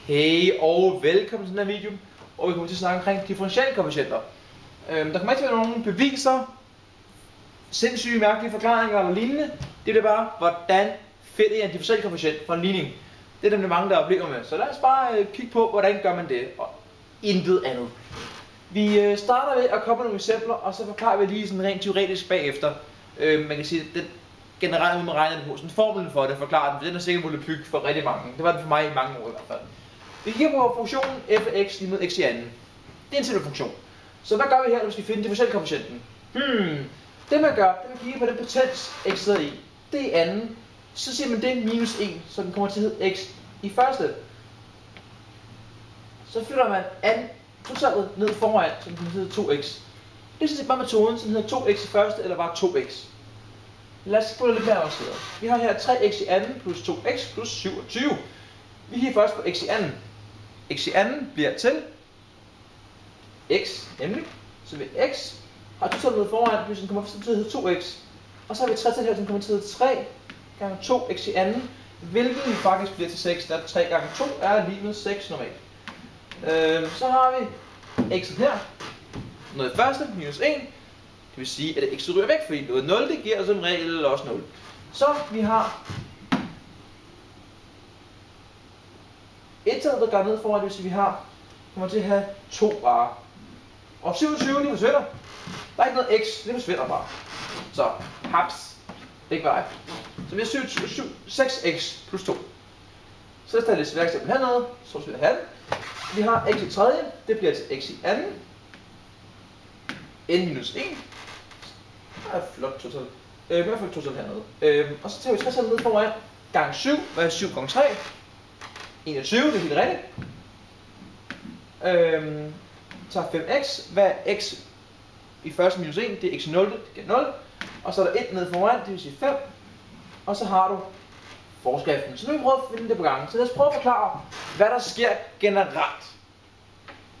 Hey og velkommen til den her video, og vi kommer til at snakke omkring differentialkoefficienter. Der kommer ikke til at være nogle beviser, sindssyge mærkelige forklaringer eller lignende. Det bliver bare, hvordan finder jeg en differentialkoefficient for en ligning. Det er nemlig mange, der har problemer med. Så lad os bare kigge på, hvordan gør man det, og intet andet. Vi starter ved at komme med nogle eksempler, og så forklarer vi lige sådan rent teoretisk bagefter. Man kan sige, at den generelt måde man regner det på, sådan formlen for det, forklarer den, for den er sikkert volapyk for rigtig mange. Det var den for mig i mange år i hvert fald. Vi kigger på funktionen f af x lige med x i anden. Det er en simpel funktion. Så hvad gør vi her, når vi skal finde differentialkoefficienten? Det man gør, det er at kigge på den potens x sidder i. Det er anden. Så siger man det er minus 1, så den kommer til at hedde x i første. Så flytter man totallet ned foran, så den kommer til at hedde 2x. Det er sådan set bare metoden, som hedder 2x i første, eller bare 2x. Lad os få lidt mere avanceret. Vi har her 3x i anden plus 2x plus 27. Vi kigger først på x i anden. X i anden bliver til x, nemlig. Så vi x har totallet ned foran, hvis den kommer til at hedde 2x. Og så har vi 3 til her, som kommer til at hedde 3 gange 2x i anden, hvilket faktisk bliver til 6, da 3 gange 2 er lige med 6 normalt. Så har vi x'et her, noget i første, minus 1. Det vil sige, at x ryger væk, fordi noget 0, det giver som regel også 0. Så vi har et tal, der går ned foran, det vil sige, at vi kommer til at have 2 bare. Og 27, det forsvinder. Der er ikke noget x, det forsvinder bare. Så haps, ikke vej. Så vi har 6x plus 2. Så lad os tage lidt svært eksempel hernede, så skal vi have det. Vi har x i tredje, det bliver til x i anden. N minus 1. Det er flot total. I hvert fald total hernede. Og så tager vi 60 ned foran. Gang 7, hvad er 7 gange 3? 21, det er helt rigtigt. Tager 5x, hvad er x i første minus 1? Det er x i 0, det giver 0. Og så er der 1 ned foran, det vil sige 5. Og så har du forskriften. Så nu vil vi prøve at finde det på gangen. Så lad os prøve at forklare, hvad der sker generelt.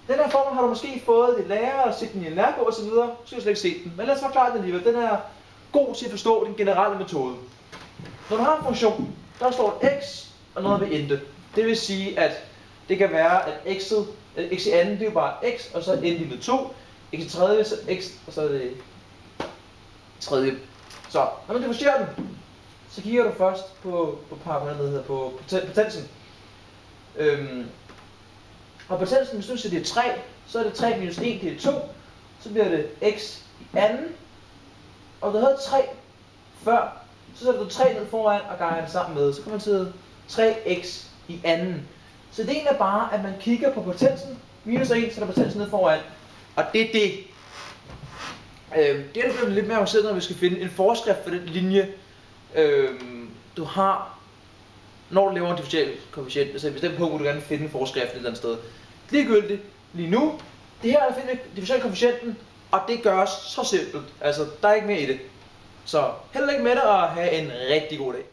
Den her formel har du måske fået dit lærer og set den i en lærebog og så videre. Så skal du slet ikke se den. Men lad os forklare den alligevel. Den er god til at forstå den generelle metode. Når du har en funktion, der står et x og noget ved intet. Det vil sige, at det kan være, at x i anden, det er jo bare x, og så n lige med 2. X i tredje, så x, og så er det tredje. Så når man differentierer den, så kigger du først på potensen. Og potensen, hvis du siger det er 3, så er det 3 minus 1, det er 2. Så bliver det x i anden. Og du havde 3 før, så sætter du 3 ned foran og ganger det sammen med. Så kommer man til 3x i anden. Så det er bare, at man kigger på potensen. Minus 1, så er der potensen ned foran. Og det er det. Det er lidt mere avanceret, når vi skal finde en forskrift for den linje, du har, når du laver en differentialkoefficient. Altså i et bestemt punkt, hvor du gerne vil finde en forskrift et eller andet sted. Ligegyldigt lige nu. Det her er at finde differentialkoefficienten, og det gøres så simpelt. Altså, der er ikke mere i det. Så held og lykke med det, og have en rigtig god dag.